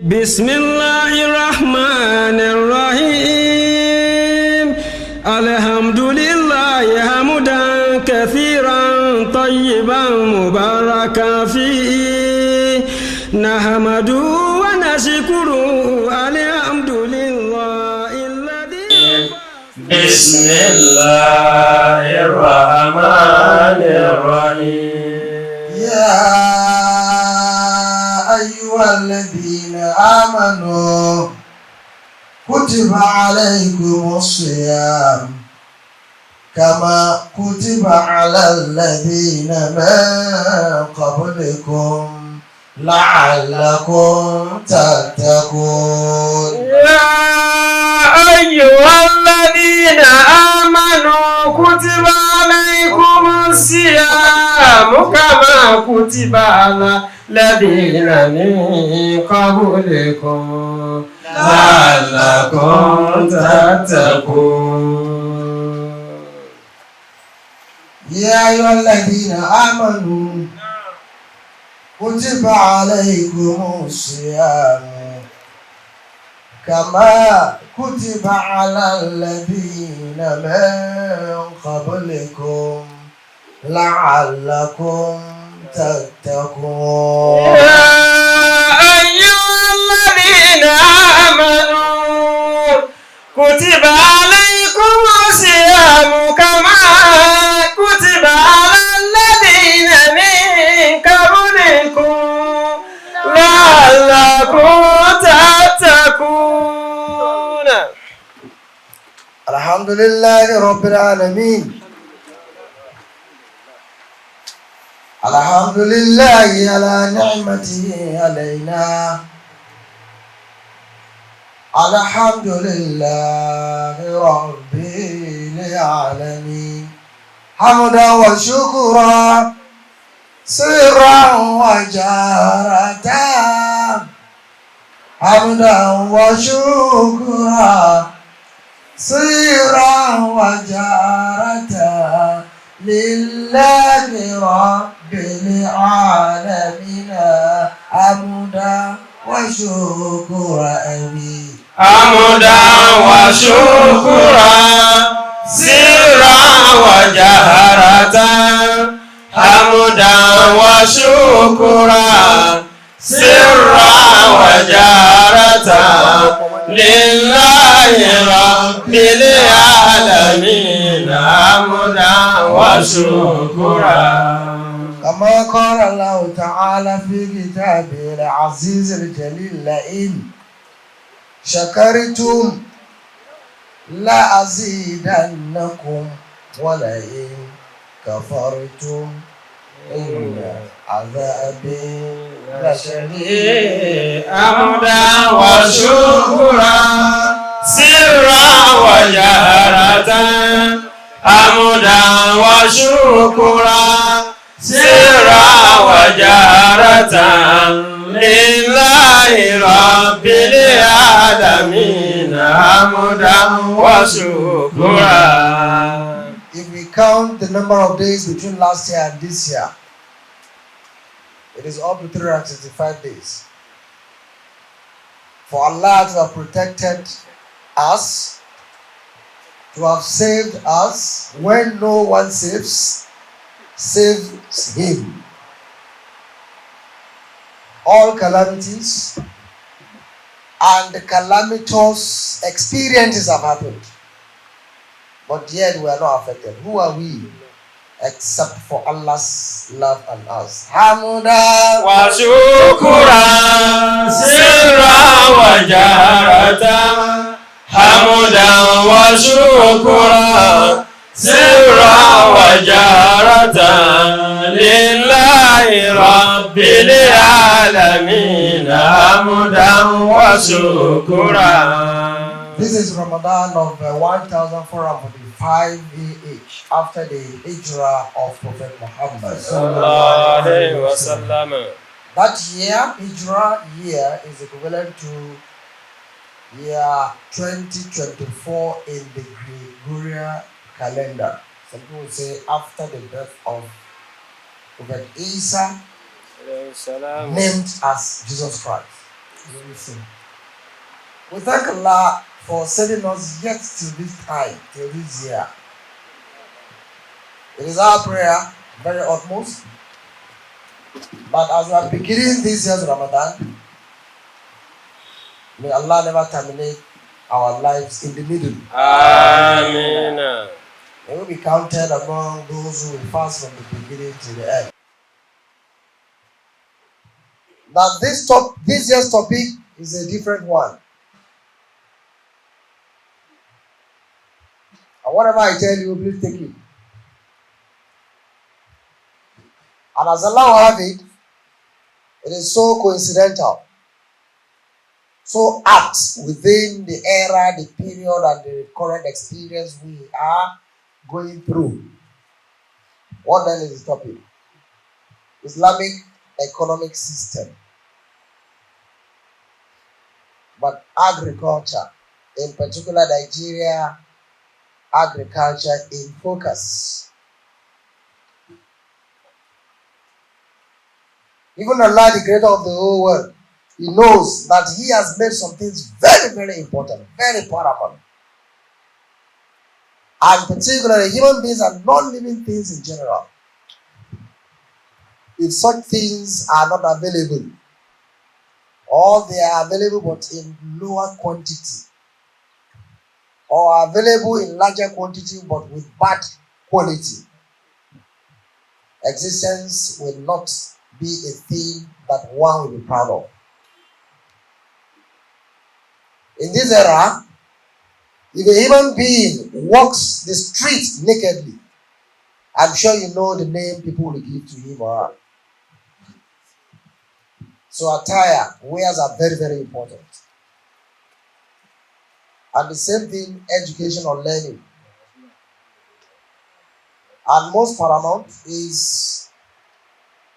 بسم الله الرحمن الرحيم الحمد لله حمدا كثيرا طيبا مباركا فيه نحمده ونشكره الحمد لله الذي بسم الله الرحمن الرحيم يا أيها الذين آمنوا كتب عليكم الصيام كما كتب على الذين من قبلكم لعلكم تتقون. يا أيها الذين آمنوا كتب عليكم الصيام كما كتب على الذين من قبلكم لعلكم تتقون. يا أيها الذين آمنوا كتب عليكم الصيام كما كتب على الذين من قبلكم لعلكم تتقون. يا أيها الذين آمنوا كتب عليكم الصيام كما كتب على الذين من قبلكم لعلكم تتقون. الحمد لله رب العالمين. الحمد لله على نعمته علينا. الحمد لله رب العالمين حمدا وشكرا سرا وجهرة حمدا وشكرا سرا وجهرة لله رب العالمين حمدا وشكرا حمدا وشكرا سرا وجهرة حمدا وشكرا سرا وجهرة لله رب العالمين حمدا وشكرا. كما قال الله تعالى في كتابه العزيز الجليل لئن شكرتم لأزيدنكم ولئن كفرتم إن عذابي لشديد. حمدا وشكرا سرا وجهرة حمدا وشكرا سرا وجهرة لله رب العالمين حمدا وشكرا. If we count the number of days between last year and this year, it is up to 365 days. For Allah to have protected us, to have saved us when no one saves Him. All calamities and calamitous experiences have happened, but yet we are not affected. Who are we except for Allah's love on us? Hamda wa shukran sirra wa jaharata hamdan wa shukran sirra wa jaharata lillahi rabbil alamin hamdan wa shukran. This is Ramadan of 1445 AH after the Hijrah of Prophet Muhammad. That year, Hijrah year, is equivalent to year 2024 in the Gregorian calendar. Some people say after the death of Prophet Isa, named as Jesus Christ. very soon. We thank Allah for sending us yet to this time, till this year. It is our prayer, very utmost, but as we are beginning this year's Ramadan, may Allah never terminate our lives in the middle. Amen. May we be counted among those who will fast from the beginning to the end. Now this year's topic is a different one. And whatever I tell you, please take it. And as Allah will have it, it is so coincidental, so apt within the era, the period, and the current experience we are going through. What then is the topic? Islamic economic system. But agriculture, in particular Nigeria, agriculture in focus. Even Allah, the creator of the whole world, He knows that He has made some things very, very important, very paramount. And particularly human beings and non-living things in general. If such things are not available, or they are available but in lower quantity, or are available in larger quantity but with bad quality, existence will not be a thing that one will be proud of. In this era, if a human being walks the street nakedly, I'm sure you know the name people will give to him or her. So attire, wears are very, very important. And the same thing, education or learning. And most paramount is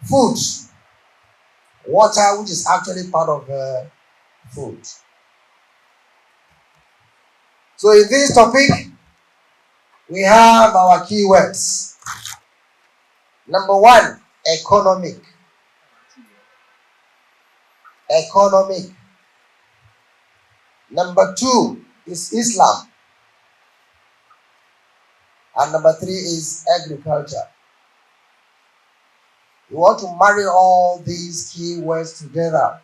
food. Water, which is actually part of food. So in this topic, we have our keywords. Number one, economic. Economic. Number two is Islam. And number three is agriculture. You want to marry all these keywords together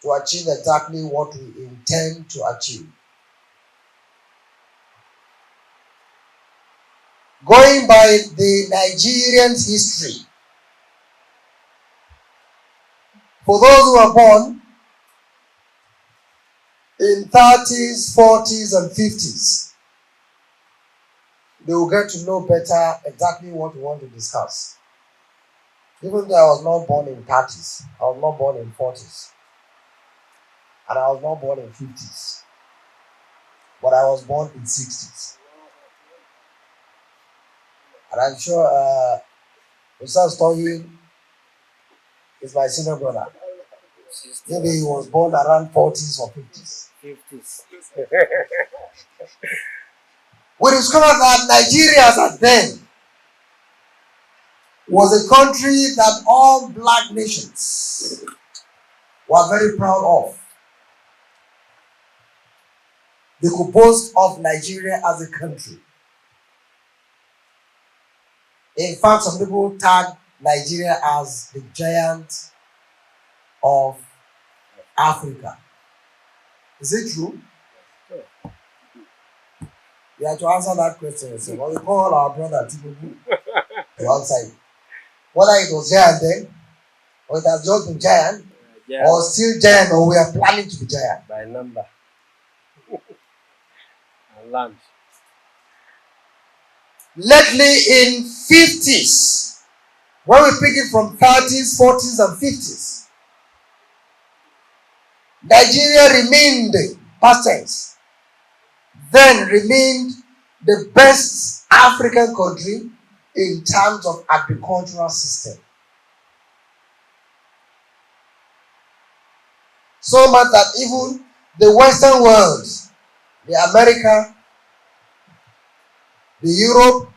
to achieve exactly what we intend to achieve. Going by the Nigerian's history, for those who are born in 30s, 40s, and 50s, they will get to know better exactly what we want to discuss. Even though I was not born in 30s, I was not born in 40s, and I was not born in 50s, but I was born in 60s. And I'm sure Ustaz Tohin is my senior brother. Maybe he was born around 40s or 50s. 50s. We discovered that Nigeria as at then was a country that all black nations were very proud of. They could boast of Nigeria as a country. In fact, some people tag Nigeria as the giant of Africa. Is it true? You have to answer that question. So when we call our brother Tinubu to answer it, whether it was giant then, or it has just been giant, or still giant, or we are planning to be giant. By number. And land. Lately in 50s, when we pick it from 30s, 40s, and 50s, Nigeria remained, past tense, then remained the best African country in terms of agricultural system. So much that even the Western world, the America, the Europe,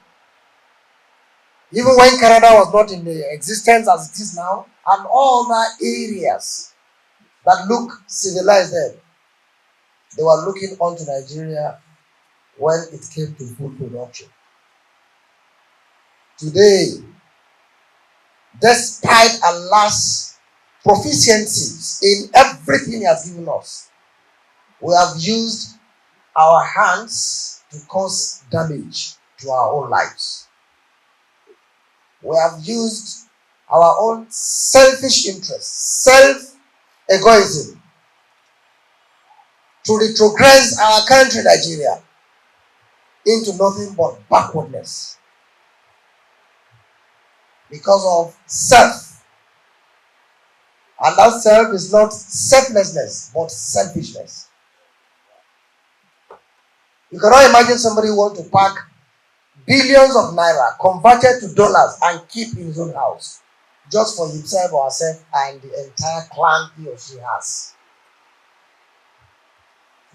even when Canada was not in the existence as it is now, and all other areas that look civilized then, they were looking onto Nigeria when it came to food production. Today, despite Allah's proficiencies in everything He has given us, we have used our hands to cause damage to our own lives. We have used our own selfish interests, self-egoism, to retrogress our country, Nigeria, into nothing but backwardness because of self. And that self is not selflessness, but selfishness. You cannot imagine somebody who wants to pack billions of naira converted to dollars and keep in his own house just for himself or herself and the entire clan he or she has.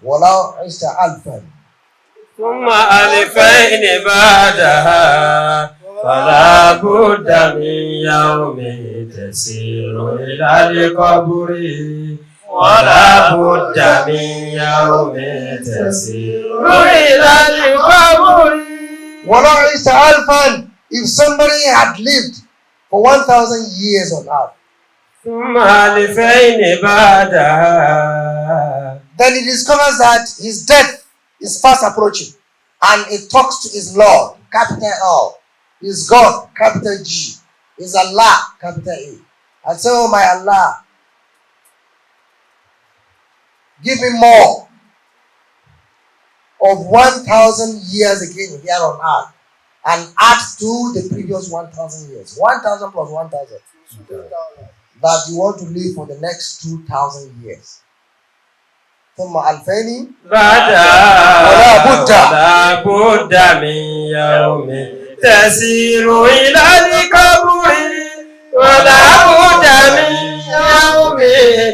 ولو عشت ألفا ثم ألفين بعدها فلا بد من يوم تسير إلى القبر ولا بد من يوم تسير إلى القبر. ولو عشت ألفا, if somebody had lived for 1,000 years on earth, ثم ألفين بعدها, then he discovers that his death is fast approaching, and he talks to his Lord, capital L, his God, capital G, his Allah, capital A, and say, oh my Allah, give me more of 1,000 years again here on earth, and add to the previous 1,000 years. 1,000 plus 1,000. That you want to live for the next 2,000 years. ثم ألفين بعدها ولا بد ولا بد من يوم تسير إلى القبر ولا بد من يوم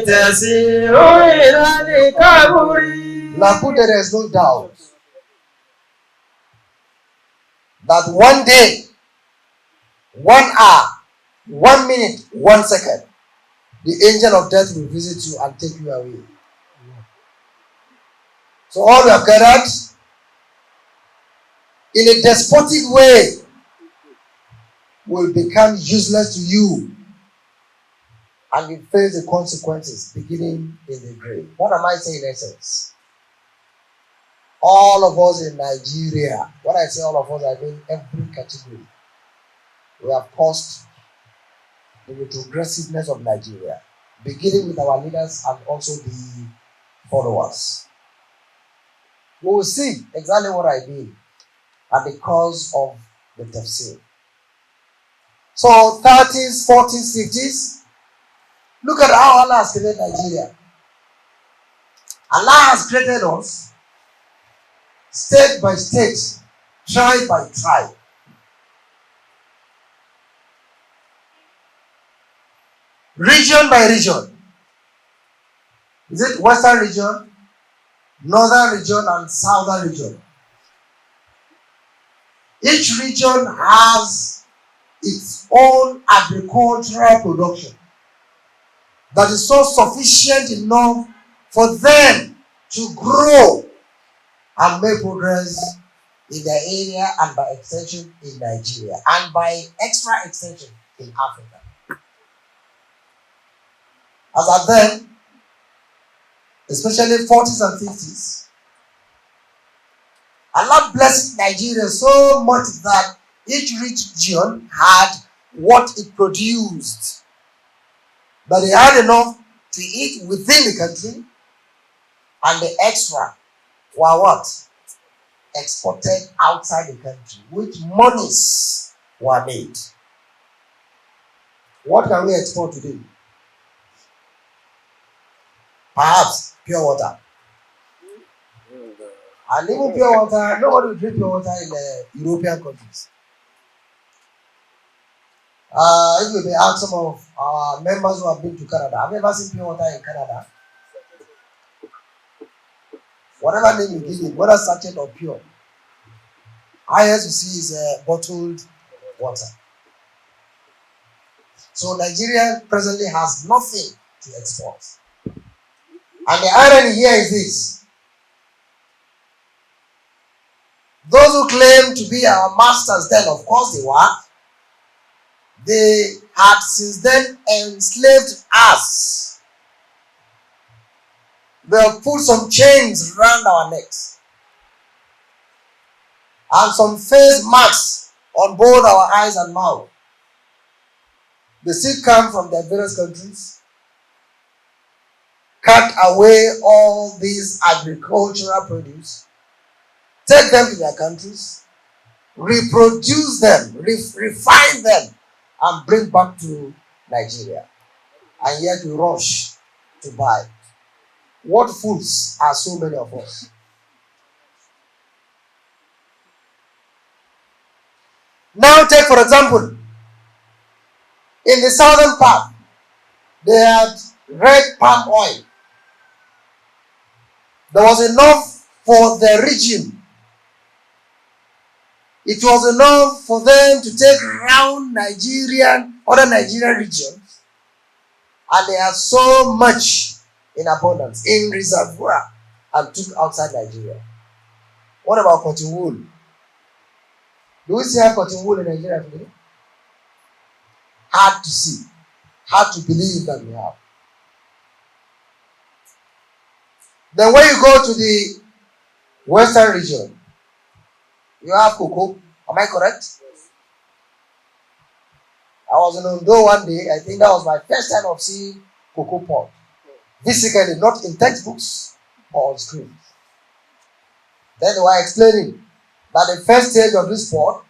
تسير إلى القبر. there is no doubt that one day, 1 hour, 1 minute, 1 second, the angel of death will visit you and take you away. So all you have gathered in a despotic way will become useless to you, and you face the consequences beginning in the grave. What am I saying in essence? All of us in Nigeria, when I say all of us, I mean every category, we have caused the retrogressiveness of Nigeria, beginning with our leaders and also the followers. We will see exactly what I mean, and because of the tafsir. So 30s, 40s, 50s, look at how Allah has created Nigeria. Allah has created us state by state, tribe by tribe. Region by region. Is it Western region, Northern region, and Southern region? Each region has its own agricultural production that is so sufficient enough for them to grow and make progress in their area, and by extension in Nigeria, and by extra extension in Africa. As at then, especially 40s and 50s, Allah blessed Nigeria so much that each region had what it produced. But they had enough to eat within the country, and the extra were what? Exported outside the country, which monies were made. What can we export today? Perhaps pure water. And even pure water, nobody will drink pure water in the European countries. If we may ask some of our members who have been to Canada, have you ever seen pure water in Canada? Whatever name you give it, whether sachet or pure, highest you see is bottled water. So Nigeria presently has nothing to export. And the irony here is this. Those who claim to be our masters then, of course they were, they had since then enslaved us. They have put some chains around our necks and some face masks on both our eyes and mouth. They still come from their various countries, cut away all these agricultural produce, take them to their countries, reproduce them, refine them, and bring back to Nigeria. And yet we rush to buy. What fools are so many of us? Now take for example, in the southern part, they had red palm oil. There was enough for the region. It was enough for them to take around other Nigerian regions, and they had so much in abundance, in reservoir, and took outside Nigeria. What about cotton wool? Do we still have cotton wool in Nigeria today? Hard to see, hard to believe that we have. Then when you go to the western region, you have cocoa. Am I correct? I was in Ondo one day. I think that was my first time of seeing cocoa pod. Physically, not in textbooks or on screen. Then they were explaining that the first stage of this pod,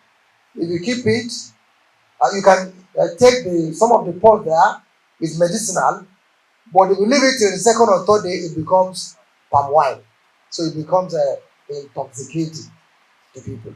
if you keep it, you can take some of the pod there is medicinal, but if you leave it till the second or third day, it becomes palm wine. So it becomes intoxicating to people.